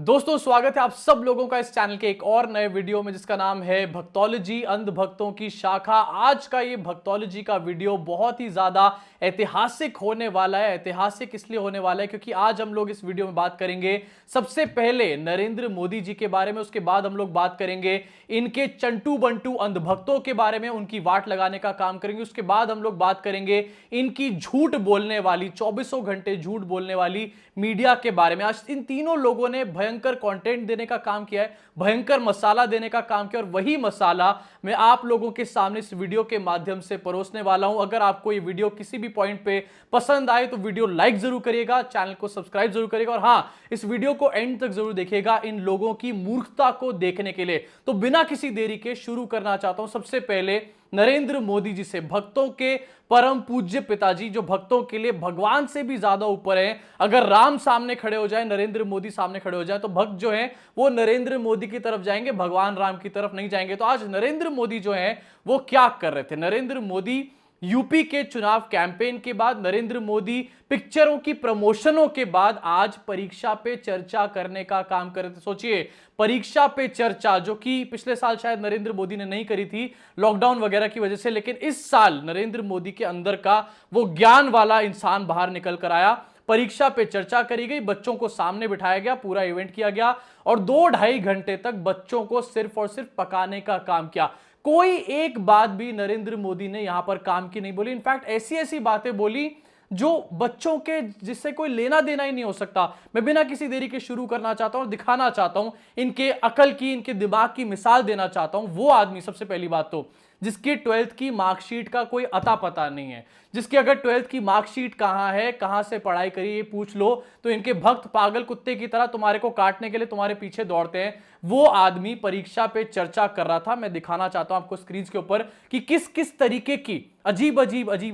दोस्तों स्वागत है आप सब लोगों का इस चैनल के एक और नए वीडियो में जिसका नाम है भक्तोलॉजी अंध भक्तों की शाखा। आज का ये भक्तोलॉजी का वीडियो बहुत ही ज्यादा ऐतिहासिक होने वाला है। ऐतिहासिक इसलिए होने वाला है क्योंकि आज हम लोग इस वीडियो में बात करेंगे सबसे पहले नरेंद्र मोदी जी के बारे में, उसके बाद हम लोग बात करेंगे इनके चंटू बंटू अंधभक्तों के बारे में, उनकी वाट लगाने का काम करेंगे। उसके बाद हम लोग बात करेंगे इनकी झूठ बोलने वाली, चौबीसों घंटे झूठ बोलने वाली मीडिया के बारे में। आज इन तीनों लोगों ने भयंकर कंटेंट देने का काम किया है, भयंकर मसाला देने का काम किया और वही मसाला मैं आप लोगों के सामने इस वीडियो के माध्यम से परोसने वाला हूं। अगर आपको ये वीडियो किसी भी पॉइंट पे पसंद आए तो वीडियो लाइक जरूर करिएगा, चैनल को सब्सक्राइब जरूर करिएगा और हां, इस वीडियो को एंड तक जरूर देखिएगा इन लोगों की मूर्खता को देखने के लिए। तो बिना किसी देरी के शुरू करना चाहता हूं सबसे पहले नरेंद्र मोदी जी से, भक्तों के परम पूज्य पिताजी, जो भक्तों के लिए भगवान से भी ज्यादा ऊपर हैं। अगर राम सामने खड़े हो जाए, नरेंद्र मोदी सामने खड़े हो जाए तो भक्त जो हैं वो नरेंद्र मोदी की तरफ जाएंगे, भगवान राम की तरफ नहीं जाएंगे। तो आज नरेंद्र मोदी जो हैं वो क्या कर रहे थे? नरेंद्र मोदी यूपी के चुनाव कैंपेन के बाद, नरेंद्र मोदी पिक्चरों की प्रमोशनों के बाद आज परीक्षा पे चर्चा करने का काम कर रहे थे। सोचिए, परीक्षा पे चर्चा जो कि पिछले साल शायद नरेंद्र मोदी ने नहीं करी थी लॉकडाउन वगैरह की वजह से, लेकिन इस साल नरेंद्र मोदी के अंदर का वो ज्ञान वाला इंसान बाहर निकल कर आया। परीक्षा पे चर्चा करी गई, बच्चों को सामने बिठाया गया, पूरा इवेंट किया गया और 2-2.5 घंटे तक बच्चों को सिर्फ और सिर्फ पकाने का काम किया। कोई एक बात भी नरेंद्र मोदी ने यहां पर काम की नहीं बोली। इनफैक्ट ऐसी ऐसी बातें बोली जो बच्चों के, जिससे कोई लेना देना ही नहीं हो सकता। मैं बिना किसी देरी के शुरू करना चाहता हूं और दिखाना चाहता हूं इनके अकल की, इनके दिमाग की मिसाल देना चाहता हूं। वो आदमी, सबसे पहली बात तो, जिसकी 12th की मार्कशीट का कोई अता पता नहीं है, जिसकी अगर 12th की मार्कशीट कहां है, कहां से पढ़ाई करी, ये पूछ लो तो इनके भक्त पागल कुत्ते की तरह तुम्हारे को काटने के लिए तुम्हारे पीछे दौड़ते हैं। वो आदमी परीक्षा पे चर्चा कर रहा था। मैं दिखाना चाहता हूं आपको स्क्रीन के ऊपर कि किस किस तरीके की अजीब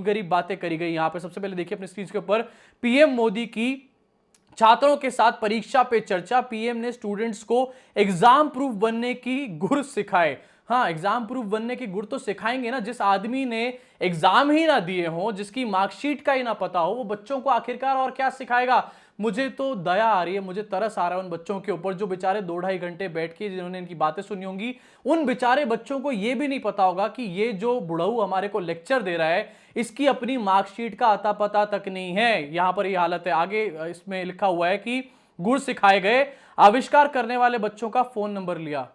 गरीब बातें करी गई यहां पे। सबसे पहले देखिए अपने स्क्रीन के ऊपर पीएम मोदी की छात्रों के साथ परीक्षा पे चर्चा। पीएम ने स्टूडेंट्स को एग्जाम प्रूफ बनने की गुर सिखाए। हाँ, एग्जाम प्रूफ बनने की गुर तो सिखाएंगे ना। जिस आदमी ने एग्जाम ही ना दिए हो, जिसकी मार्कशीट का ही ना पता हो, वो बच्चों को आखिरकार और क्या सिखाएगा? मुझे तो दया आ रही है, मुझे तरस आ रहा है उन बच्चों के ऊपर जो बेचारे 2-2.5 घंटे बैठ के जिन्होंने इनकी बातें सुनी होंगी। उन बेचारे बच्चों को यह भी नहीं पता होगा कि ये जो बुढ़ऊ हमारे को लेक्चर दे रहा है, इसकी अपनी मार्कशीट का अता पता तक नहीं है। यहां पर यह हालत है। आगे इसमें लिखा हुआ है कि गुर सिखाए गए, आविष्कार करने वाले बच्चों का फोन नंबर लिया।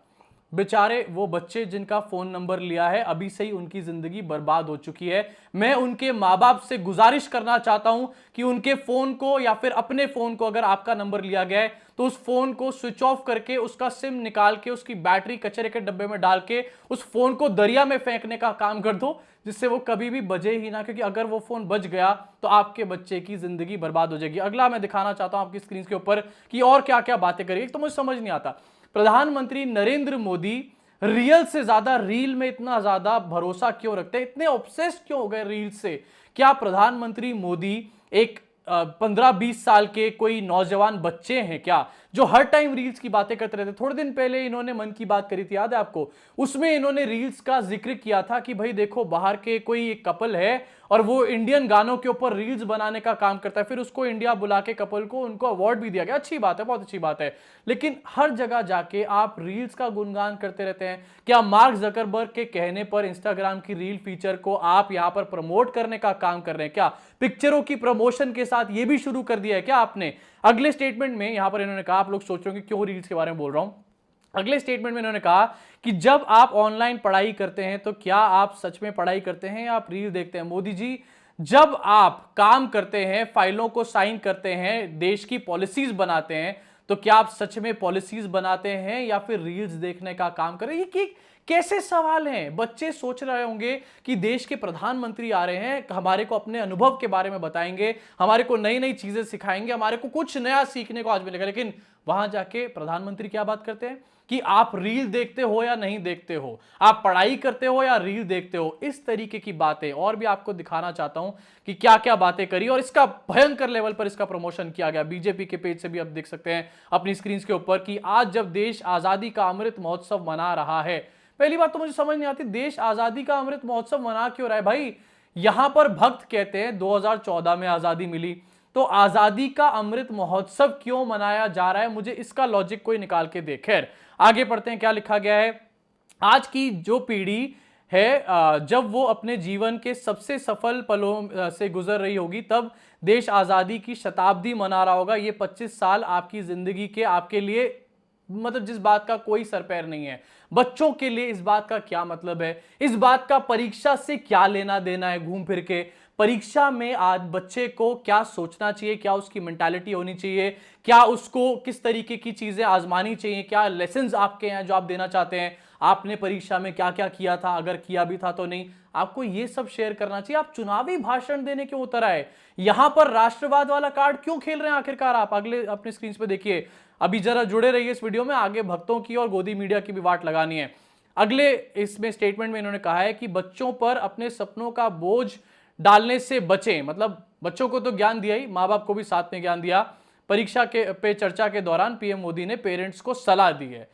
बेचारे वो बच्चे जिनका फोन नंबर लिया है, अभी से ही उनकी जिंदगी बर्बाद हो चुकी है। मैं उनके माँ बाप से गुजारिश करना चाहता हूं कि उनके फोन को या फिर अपने फोन को, अगर आपका नंबर लिया गया है तो उस फोन को स्विच ऑफ करके, उसका सिम निकाल के, उसकी बैटरी कचरे के डब्बे में डाल के उस फोन को दरिया में फेंकने का काम कर दो, जिससे वो कभी भी बजे ही ना। क्योंकि अगर वो फोन बच गया तो आपके बच्चे की जिंदगी बर्बाद हो जाएगी। अगला मैं दिखाना चाहता हूं आपकी स्क्रीन के ऊपर कि और क्या क्या बातें करेगी। तो मुझे समझ नहीं आता, प्रधानमंत्री नरेंद्र मोदी रियल से ज्यादा रील में इतना ज्यादा भरोसा क्यों रखते हैं, इतने ऑब्सेस्ड क्यों हो गए रील से? क्या प्रधानमंत्री मोदी एक 15-20 साल के कोई नौजवान बच्चे हैं क्या, जो हर टाइम रील्स की बातें करते रहते? थोड़े दिन पहले इन्होंने मन की बात करी थी, याद है आपको? उसमें इन्होंने रील्स का जिक्र किया था कि भाई देखो, बाहर के कोई एक कपल है और वो इंडियन गानों के ऊपर रील्स बनाने का काम करता है। फिर उसको इंडिया बुला के कपल को, उनको अवार्ड भी दिया गया। अच्छी बात है, बहुत अच्छी बात है। लेकिन हर जगह जाके आप रील्स का गुणगान करते रहते हैं। क्या मार्क जकरबर्ग के कहने पर इंस्टाग्राम की रील फीचर को आप यहां पर प्रमोट करने का काम कर रहे हैं क्या? पिक्चरों की प्रमोशन के साथ ये भी शुरू कर दिया है क्या आपने? अगले स्टेटमेंट में यहां पर इन्होंने कहा, आप लोग सोच रहे हो कि क्यों रील्स के बारे में बोल रहा हूं, अगले स्टेटमेंट में इन्होंने कहा कि जब आप ऑनलाइन पढ़ाई करते हैं तो क्या आप सच में पढ़ाई करते हैं या आप रील देखते हैं? मोदी जी, जब आप काम करते हैं, फाइलों को साइन करते हैं, देश की पॉलिसीज बनाते हैं, तो क्या आप सच में पॉलिसीज बनाते हैं या फिर रील्स देखने का काम कर रहे हैं? ये कैसे सवाल हैं? बच्चे सोच रहे होंगे कि देश के प्रधानमंत्री आ रहे हैं, हमारे को अपने अनुभव के बारे में बताएंगे, हमारे को नई नई चीजें सिखाएंगे, हमारे को कुछ नया सीखने को आज मिलेगा। लेकिन वहां जाके प्रधानमंत्री क्या बात करते हैं कि आप रील देखते हो या नहीं देखते हो, आप पढ़ाई करते हो या रील देखते हो। इस तरीके की बातें और भी आपको दिखाना चाहता हूं कि क्या क्या बातें करी और इसका भयंकर लेवल पर इसका प्रमोशन किया गया। बीजेपी के पेज से भी आप देख सकते हैं अपनी स्क्रीन के ऊपर कि आज जब देश आजादी का अमृत महोत्सव मना रहा है। पहली बात तो मुझे समझ नहीं आती, देश आजादी का अमृत महोत्सव मना क्यों रहा है भाई? यहां पर भक्त कहते हैं 2014 में आजादी मिली, तो आजादी का अमृत महोत्सव क्यों मनाया जा रहा है? मुझे इसका लॉजिक कोई निकाल के दे। खैर आगे पढ़ते हैं, क्या लिखा गया है। आज की जो पीढ़ी है जब वो अपने जीवन के सबसे सफल पलों से गुजर रही होगी, तब देश आजादी की शताब्दी मना रहा होगा। ये 25 साल आपकी जिंदगी के आपके लिए मतलब जिस बात का कोई सर पैर नहीं है, बच्चों के लिए इस बात का क्या मतलब है? इस बात का परीक्षा से क्या लेना देना है? घूम फिर के परीक्षा में आज बच्चे को क्या सोचना चाहिए, क्या उसकी मेंटालिटी होनी चाहिए, क्या उसको किस तरीके की चीजें आजमानी चाहिए, क्या लेसन्स आपके हैं जो आप देना चाहते हैं, आपने परीक्षा में क्या क्या किया था, अगर किया भी था तो नहीं, आपको ये सब शेयर करना चाहिए। आप चुनावी भाषण देने क्यों उतर आए? यहां पर राष्ट्रवाद वाला कार्ड क्यों खेल रहे हैं आखिरकार? आप अगले अपने स्क्रीन पे देखिए। अभी जरा जुड़े रहिए इस वीडियो में, आगे भक्तों की और गोदी मीडिया की भी वाट लगानी है। अगले इसमें स्टेटमेंट में इन्होंने कहा है कि बच्चों पर अपने सपनों का बोझ डालने से बचें। मतलब बच्चों को तो ज्ञान दिया ही, माँ बाप को भी साथ में ज्ञान दिया। परीक्षा के पे चर्चा के दौरान पीएम मोदी ने पेरेंट्स को सलाह दी है।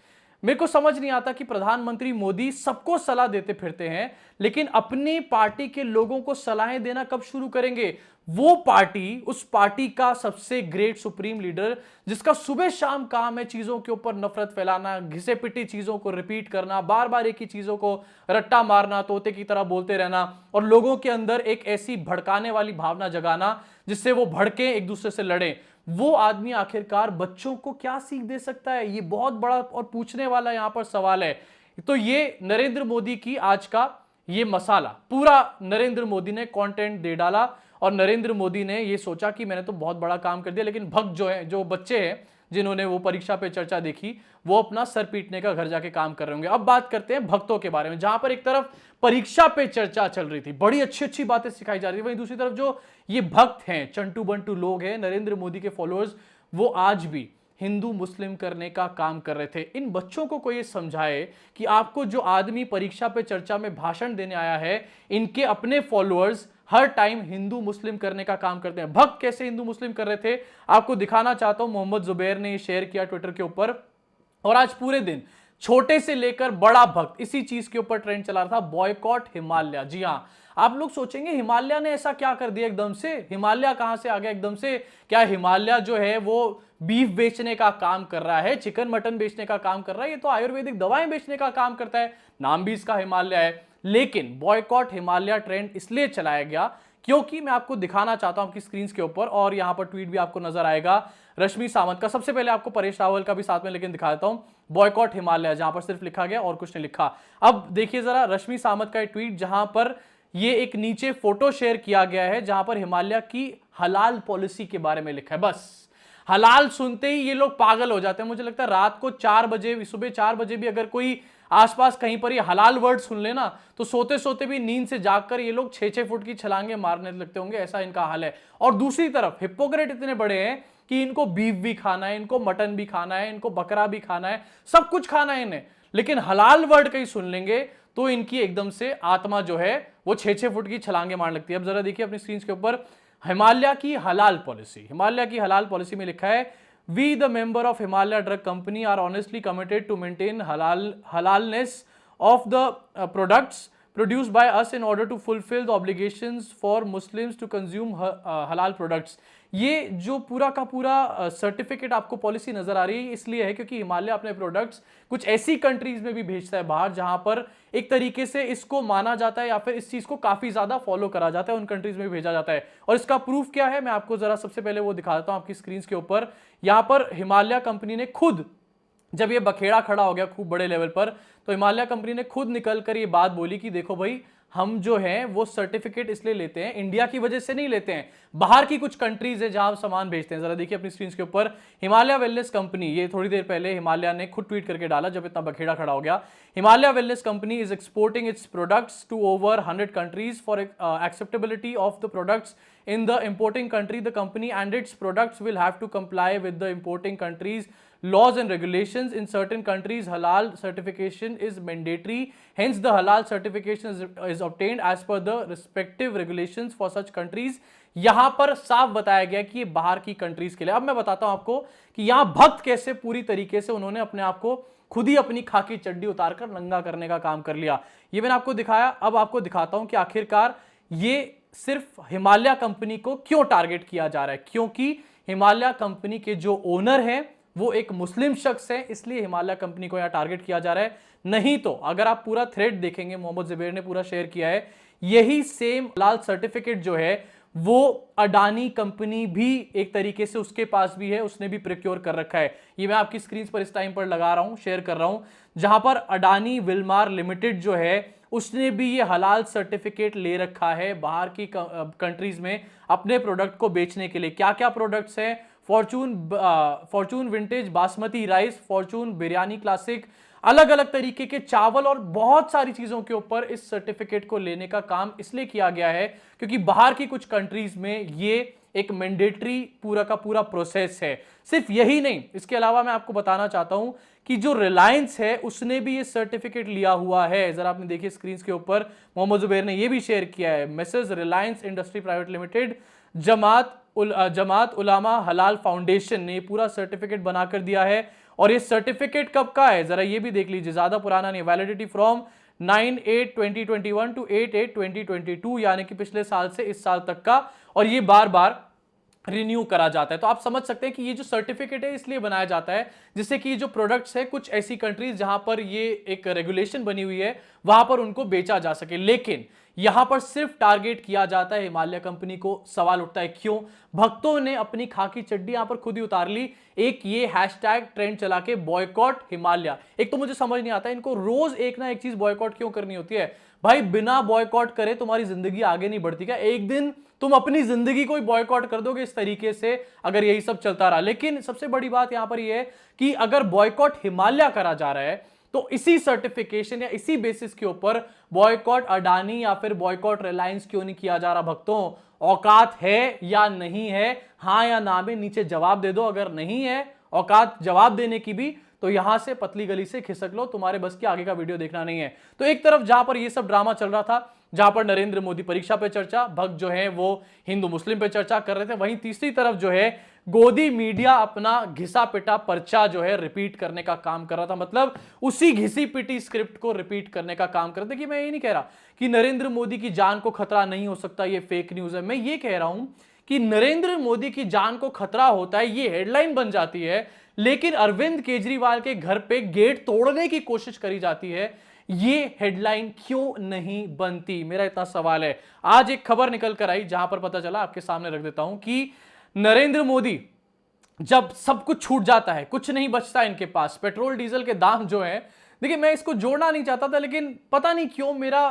मेरे को समझ नहीं आता कि प्रधानमंत्री मोदी सबको सलाह देते फिरते हैं, लेकिन अपनी पार्टी के लोगों को सलाहें देना कब शुरू करेंगे? वो पार्टी, उस पार्टी का सबसे ग्रेट सुप्रीम लीडर जिसका सुबह शाम काम है चीजों के ऊपर नफरत फैलाना, घिसे पिटी चीजों को रिपीट करना, बार बार एक ही चीजों को रट्टा मारना, तोते की तरह बोलते रहना और लोगों के अंदर एक ऐसी भड़काने वाली भावना जगाना जिससे वो भड़के, एक दूसरे से लड़े। वो आदमी आखिरकार बच्चों को क्या सीख दे सकता है? ये बहुत बड़ा और पूछने वाला यहां पर सवाल है। तो ये नरेंद्र मोदी की आज का ये मसाला, पूरा नरेंद्र मोदी ने कंटेंट दे डाला और नरेंद्र मोदी ने ये सोचा कि मैंने तो बहुत बड़ा काम कर दिया, लेकिन भक्त जो है, जो बच्चे हैं जिन्होंने वो परीक्षा पे चर्चा देखी, वो अपना सर पीटने का घर जाके काम कर रहे होंगे। अब बात करते हैं भक्तों के बारे में, जहां पर एक तरफ परीक्षा पे चर्चा चल रही थी, बड़ी अच्छी अच्छी बातें सिखाई जा रही थी, वहीं दूसरी तरफ जो ये भक्त हैं, चंटू बंटू लोग हैं, नरेंद्र मोदी के फॉलोअर्स, वो आज भी हिंदू मुस्लिम करने का काम कर रहे थे। इन बच्चों को कोई समझाए कि आपको जो आदमी परीक्षा पे चर्चा में भाषण देने आया है, इनके अपने फॉलोअर्स हर टाइम हिंदू मुस्लिम करने का काम करते हैं। भक्त कैसे हिंदू मुस्लिम कर रहे थे आपको दिखाना चाहता हूं। मोहम्मद जुबैर ने शेयर किया ट्विटर के ऊपर, और आज पूरे दिन छोटे से लेकर बड़ा भक्त इसी चीज के ऊपर ट्रेंड चला रहा था, बॉयकॉट हिमालय। जी हां, आप लोग सोचेंगे हिमालय ने ऐसा क्या कर दिया एकदम से? हिमालय कहां से आ गया एकदम से? क्या हिमालय जो है वो बीफ बेचने का काम कर रहा है, चिकन मटन बेचने का काम कर रहा है? ये तो आयुर्वेदिक दवाएं बेचने का काम करता है, नाम भी इसका हिमालय है। लेकिन बॉयकॉट हिमालय ट्रेंड इसलिए चलाया गया क्योंकि मैं आपको दिखाना चाहता हूं आपकी स्क्रीन के ऊपर, और यहां पर ट्वीट भी आपको नजर आएगा रश्मि सावंत का। सबसे पहले आपको परेश रावल का भी साथ में लेकिन दिखा देता हूं, बॉयकॉट हिमालय, जहां पर सिर्फ लिखा गया और कुछ नहीं लिखा। अब देखिए जरा रश्मि सावंत का ट्वीट, जहां पर ये एक नीचे फोटो शेयर किया गया है जहां पर हिमालय की हलाल पॉलिसी के बारे में लिखा है। बस हलाल सुनते ही ये लोग पागल हो जाते हैं। मुझे लगता है रात को 4 बजे, सुबह 4 बजे भी अगर कोई आसपास कहीं पर ये हलाल वर्ड सुन लेना तो सोते सोते भी नींद से जागकर ये लोग 6-6 फुट की छलांगे मारने लगते होंगे, ऐसा इनका हाल है। और दूसरी तरफ हिपोक्रेट इतने बड़े हैं कि इनको बीफ भी खाना है, इनको मटन भी खाना है, इनको बकरा भी खाना है, सब कुछ खाना है इन्हें, लेकिन हलाल वर्ड कहीं सुन लेंगे तो इनकी एकदम से आत्मा जो है वो 6-6 फुट की छलांगे मारने लगती है। अब जरा देखिए अपनी स्क्रीन के ऊपर हिमालय की हलाल पॉलिसी। हिमालय की हलाल पॉलिसी में लिखा है, We, the member of Himalaya Drug Company, are honestly committed to maintain halalness of the products produced by us in order to fulfill the obligations for Muslims to consume halal products. ये जो पूरा का पूरा certificate आपको policy नजर आ रही है इसलिए है क्योंकि हिमालय अपने प्रोडक्ट्स कुछ ऐसी कंट्रीज में भी भेजता है बाहर, जहां पर एक तरीके से इसको माना जाता है या फिर इस चीज को काफी ज्यादा फॉलो करा जाता है, उन कंट्रीज में भी भेजा जाता है। और इसका प्रूफ क्या है, मैं आपको जरा सबसे पहले वो दिखा देता हूं आपकी स्क्रीन के ऊपर। यहां पर हिमालय कंपनी ने खुद, जब ये बखेड़ा खड़ा हो गया खूब बड़े लेवल पर, तो हिमालय कंपनी ने खुद निकलकर ये बात बोली कि देखो भाई, हम जो हैं वो सर्टिफिकेट इसलिए लेते हैं, इंडिया की वजह से नहीं लेते हैं, बाहर की कुछ कंट्रीज है जहां हम सामान भेजते हैं। जरा देखिए अपनी स्क्रीन के ऊपर, हिमालय वेलनेस कंपनी, ये थोड़ी देर पहले हिमालय ने खुद ट्वीट करके डाला जब इतना बखेड़ा खड़ा हो गया। Himalaya wellness company is exporting its products to over 100 countries for acceptability of the products in the importing country. The company and its products will have to comply with the importing country's laws and regulations. In certain countries, halal certification is mandatory. Hence, the halal certification is obtained as per the respective regulations for such countries. यहां पर साफ बताया गया कि ये बाहर की countries के लिए। अब मैं बताता हूं आपको कि यहां भक्त कैसे पूरी तरीके से उन्होंने अपने आप को खुद ही अपनी खाकी चड्डी उतारकर नंगा करने का काम कर लिया। ये मैंने आपको दिखाया। अब आपको दिखाता हूं कि आखिरकार ये सिर्फ हिमालय कंपनी को क्यों टारगेट किया जा रहा है? क्योंकि हिमालय कंपनी के जो ओनर हैं वो एक मुस्लिम शख्स है, इसलिए हिमालय कंपनी को यहां टारगेट किया जा रहा है। नहीं तो अगर आप पूरा थ्रेड देखेंगे, मोहम्मद जुबैर ने पूरा शेयर किया है, यही सेम हलाल सर्टिफिकेट जो है वो अडानी कंपनी भी एक तरीके से उसके पास भी है, उसने भी प्रोक्योर कर रखा है। ये मैं आपकी स्क्रीन पर इस टाइम पर लगा रहा हूं, शेयर कर रहा हूं, जहां पर अडानी विल्मार लिमिटेड जो है उसने भी ये हलाल सर्टिफिकेट ले रखा है बाहर की कंट्रीज में अपने प्रोडक्ट को बेचने के लिए। क्या क्या प्रोडक्ट्स हैं? Fortune vintage basmati rice, Fortune biryani classic, अलग अलग तरीके के चावल और बहुत सारी चीजों के ऊपर इस सर्टिफिकेट को लेने का काम इसलिए किया गया है क्योंकि बाहर की कुछ कंट्रीज में ये एक मैंडेटरी पूरा का पूरा प्रोसेस है। सिर्फ यही नहीं, इसके अलावा मैं आपको बताना चाहता हूं कि जो रिलायंस है उसने भी ये सर्टिफिकेट लिया हुआ है। जरा आपने देखिए स्क्रीन के ऊपर, मोहम्मद जुबैर ने ये भी शेयर किया है। Message Reliance industry private limited, Jamat Ulama Halal foundation ने पूरा सर्टिफिकेट बनाकर दिया है। और ये सर्टिफिकेट कब का है जरा ये भी देख लीजिए, ज्यादा पुराना नहीं, वैलिडिटी फ्रॉम 9/8/2021 टू 8/8/2022, यानी कि पिछले साल से इस साल तक का, और ये बार बार रिन्यू करा जाता है। तो आप समझ सकते हैं कि ये जो सर्टिफिकेट है इसलिए बनाया जाता है जिससे कि जो प्रोडक्ट्स है कुछ ऐसी कंट्रीज जहां पर ये एक रेगुलेशन बनी हुई है वहां पर उनको बेचा जा सके, लेकिन यहां पर सिर्फ टारगेट किया जाता है हिमालय कंपनी को। सवाल उठता है क्यों? भक्तों ने अपनी खाकी चड्डी यहां पर खुद ही उतार ली, एक ये हैशटैग ट्रेंड चला के बॉयकॉट हिमालय। एक तो मुझे समझ नहीं आता इनको रोज एक ना एक चीज बॉयकॉट क्यों करनी होती है भाई? बिना बॉयकॉट करे तुम्हारी जिंदगी आगे नहीं बढ़ती क्या? एक दिन तुम अपनी जिंदगी को बॉयकॉट कर दोगे इस तरीके से अगर यही सब चलता रहा। लेकिन सबसे बड़ी बात यहां पर यह है कि अगर बॉयकॉट हिमालय करा जा रहा है तो इसी सर्टिफिकेशन या इसी बेसिस के ऊपर बॉयकॉट अडानी या फिर बॉयकॉट रिलायंस क्यों नहीं किया जा रहा? भक्तों, औकात है या नहीं है? हां या ना में नीचे जवाब दे दो। अगर नहीं है औकात जवाब देने की भी तो यहां से पतली गली से खिसक लो, तुम्हारे बस के आगे का वीडियो देखना नहीं है। तो एक तरफ जहां पर यह सब ड्रामा चल रहा था, जहां पर नरेंद्र मोदी परीक्षा पे चर्चा, भक्त जो है वो हिंदू मुस्लिम पे चर्चा कर रहे थे, वहीं तीसरी तरफ जो है गोदी मीडिया अपना घिसा पिटा पर्चा जो है रिपीट करने का काम कर रहा था। मतलब उसी घिसी पिटी स्क्रिप्ट को रिपीट करने का काम कर रहे थे। कि मैं ये नहीं कह रहा कि नरेंद्र मोदी की जान को खतरा नहीं हो सकता, ये फेक न्यूज है। मैं ये कह रहा हूं कि नरेंद्र मोदी की जान को खतरा होता है, ये हेडलाइन बन जाती है, लेकिन अरविंद केजरीवाल के घर पे गेट तोड़ने की कोशिश करी जाती है, ये हेडलाइन क्यों नहीं बनती? मेरा इतना सवाल है। आज एक खबर निकल कर आई जहां पर पता चला, आपके सामने रख देता हूं, कि नरेंद्र मोदी जब सब कुछ छूट जाता है, कुछ नहीं बचता इनके पास, पेट्रोल डीजल के दाम जो है, देखिए मैं इसको जोड़ना नहीं चाहता था लेकिन पता नहीं क्यों मेरा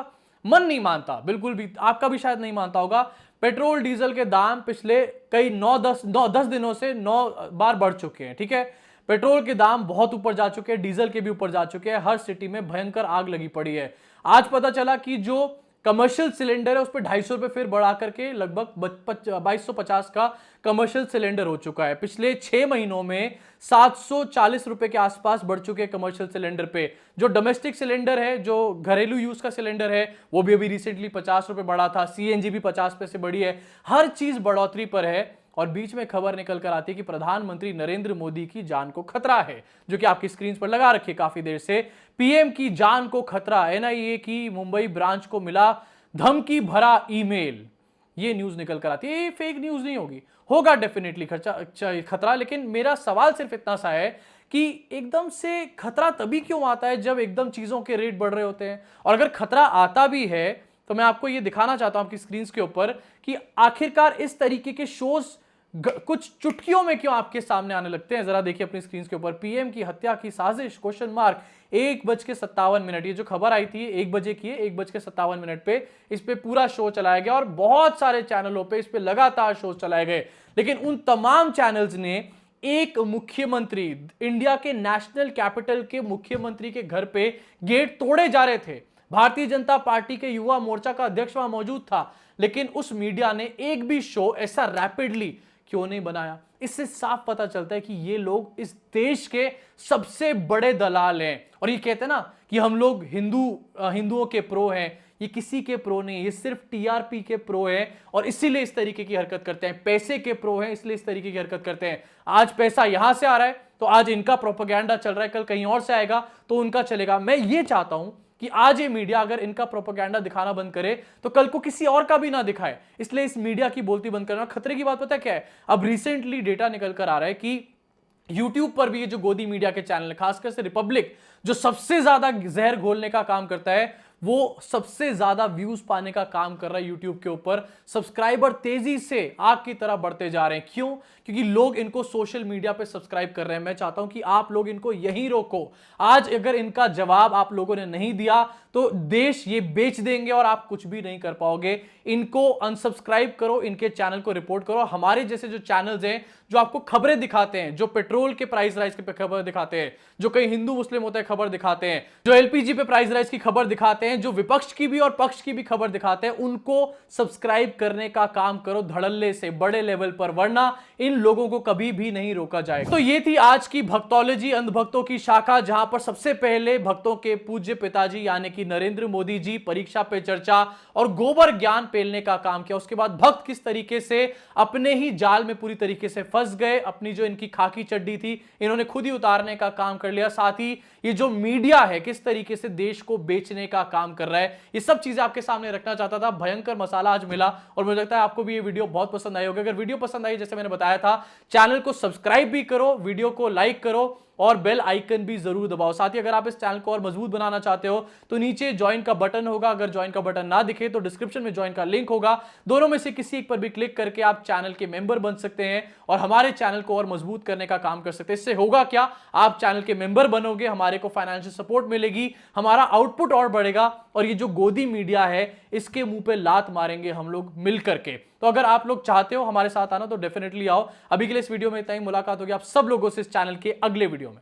मन नहीं मानता, बिल्कुल भी, आपका भी शायद नहीं मानता होगा। पेट्रोल डीजल के दाम पिछले कई 9-10 दिनों से 9 बार बढ़ चुके हैं। ठीक है, पेट्रोल के दाम बहुत ऊपर जा चुके हैं, डीजल के भी ऊपर जा चुके हैं, हर सिटी में भयंकर आग लगी पड़ी है। आज पता चला कि जो कमर्शियल सिलेंडर है उस पर 250 रुपए फिर बढ़ा करके लगभग 2250 का कमर्शियल सिलेंडर हो चुका है। पिछले 6 महीनों में 740 रुपए के आसपास बढ़ चुके हैं कमर्शियल सिलेंडर पे। जो डोमेस्टिक सिलेंडर है, जो घरेलू यूज का सिलेंडर है, वो भी अभी रिसेंटली 50 रुपए बढ़ा था, सीएनजी भी 50 पैसे बढ़ी है, हर चीज बढ़ोतरी पर है। और बीच में खबर निकल कर आती है कि प्रधानमंत्री नरेंद्र मोदी की जान को खतरा है, जो कि आपकी स्क्रीन पर लगा रखी है काफी देर से। पीएम की जान को खतरा, एनआईए की मुंबई ब्रांच को मिला धमकी भरा ईमेल, ये न्यूज निकल कर आती है। ये फेक न्यूज नहीं होगी, होगा डेफिनेटली खतरा, लेकिन मेरा सवाल सिर्फ इतना सा है कि एकदम से खतरा तभी क्यों आता है जब एकदम चीजों के रेट बढ़ रहे होते हैं। और अगर खतरा आता भी है तो मैं आपको ये दिखाना चाहता हूं आपकी स्क्रीन के ऊपर कि आखिरकार इस तरीके के शोज कुछ चुटकियों में क्यों आपके सामने आने लगते हैं। जरा देखिए अपनी स्क्रीन के ऊपर, पीएम की हत्या की साजिश क्वेश्चन मार्क, 1:57। ये जो खबर आई थी 1 बजे की है, 1:57 पे इस पे पूरा शो चलाया गया और बहुत सारे चैनलों पे इस पे लगातार शो चलाए गए। लेकिन उन तमाम चैनल्स ने एक मुख्यमंत्री, इंडिया के नेशनल कैपिटल के मुख्यमंत्री के घर पे गेट तोड़े जा रहे थे। भारतीय जनता पार्टी के युवा मोर्चा का अध्यक्ष वहां मौजूद था, लेकिन उस मीडिया ने एक भी शो ऐसा रैपिडली क्यों नहीं बनाया? इससे साफ पता चलता है कि ये लोग इस देश के सबसे बड़े दलाल हैं। और ये कहते हैं ना कि हम लोग हिंदुओं के प्रो हैं, ये किसी के प्रो नहीं, ये सिर्फ टीआरपी के प्रो है और इसीलिए इस तरीके की हरकत करते हैं। पैसे के प्रो हैं इसलिए इस तरीके की हरकत करते हैं। आज पैसा यहां से आ रहा है तो आज इनका प्रोपेगेंडा चल रहा है, कल कहीं और से आएगा तो उनका चलेगा। मैं ये चाहता हूं कि आज ये मीडिया अगर इनका प्रोपेगेंडा दिखाना बंद करे तो कल को किसी और का भी ना दिखाए। इसलिए इस मीडिया की बोलती बंद करना खतरे की बात। पता है क्या है, अब रिसेंटली डेटा निकल कर आ रहा है कि YouTube पर भी ये जो गोदी मीडिया के चैनल, खासकर से रिपब्लिक, जो सबसे ज्यादा जहर घोलने का काम करता है, वो सबसे ज्यादा व्यूज पाने का काम कर रहा है YouTube के ऊपर। सब्सक्राइबर तेजी से आग की तरह बढ़ते जा रहे हैं। क्यों? क्योंकि लोग इनको सोशल मीडिया पे सब्सक्राइब कर रहे हैं। मैं चाहता हूं कि आप लोग इनको यहीं रोको। आज अगर इनका जवाब आप लोगों ने नहीं दिया तो देश ये बेच देंगे और आप कुछ भी नहीं कर पाओगे। इनको अनसब्सक्राइब करो, इनके चैनल को रिपोर्ट करो। हमारे जैसे जो चैनल्स हैं जो आपको खबरें दिखाते हैं, जो पेट्रोल के प्राइस राइज के पे खबर दिखाते हैं, जो कई हिंदू मुस्लिम होते हैं खबर दिखाते हैं, जो एलपीजी पे प्राइस राइज की खबर दिखाते हैं, जो विपक्ष की भी और पक्ष की भी खबर दिखाते हैं, उनको सब्सक्राइब करने का काम करो धड़ल्ले से, बड़े लेवल पर, वरना इन लोगों को कभी भी नहीं रोका जाएगा। तो ये थी आज की भक्तोलॉजी, अंधभक्तों की शाखा, जहां पर सबसे पहले भक्तों के पूज्य पिताजी यानी कि नरेंद्र मोदी जी परीक्षा पे चर्चा और गोबर ज्ञान पेलने का काम किया। उसके बाद भक्त किस तरीके से अपने ही जाल में पूरी तरीके से फंस गए। अपनी जो इनकी खाकी चड्डी थी इन्होंने खुद ही उतारने का काम कर लिया। साथ ही ये जो मीडिया है किस तरीके से देश को बेचने का काम कर रहा है, ये सब चीजें आपके सामने रखना चाहता था। भयंकर मसाला आज मिला और मुझे लगता है आपको भी ये वीडियो बहुत पसंद आई होगी। अगर वीडियो पसंद आई, जैसे मैंने बताया था, चैनल को सब्सक्राइब भी करो, वीडियो को लाइक करो और बेल आइकन भी जरूर दबाओ। साथ ही अगर आप इस चैनल को और मजबूत बनाना चाहते हो तो नीचे ज्वाइन का बटन होगा। अगर ज्वाइन का बटन ना दिखे तो डिस्क्रिप्शन में ज्वाइन का लिंक होगा। दोनों में से किसी एक पर भी क्लिक करके आप चैनल के मेंबर बन सकते हैं और हमारे चैनल को और मजबूत करने का काम कर सकते हैं। इससे होगा क्या, आप चैनल के मेंबर बनोगे, हमारे को फाइनेंशियल सपोर्ट मिलेगी, हमारा आउटपुट और बढ़ेगा और ये जो गोदी मीडिया है इसके मुंह पे लात मारेंगे हम लोग मिल करके। तो अगर आप लोग चाहते हो हमारे साथ आना तो डेफिनेटली आओ। अभी के लिए इस वीडियो में इतना ही। मुलाकात होगी आप सब लोगों से इस चैनल के अगले वीडियो में।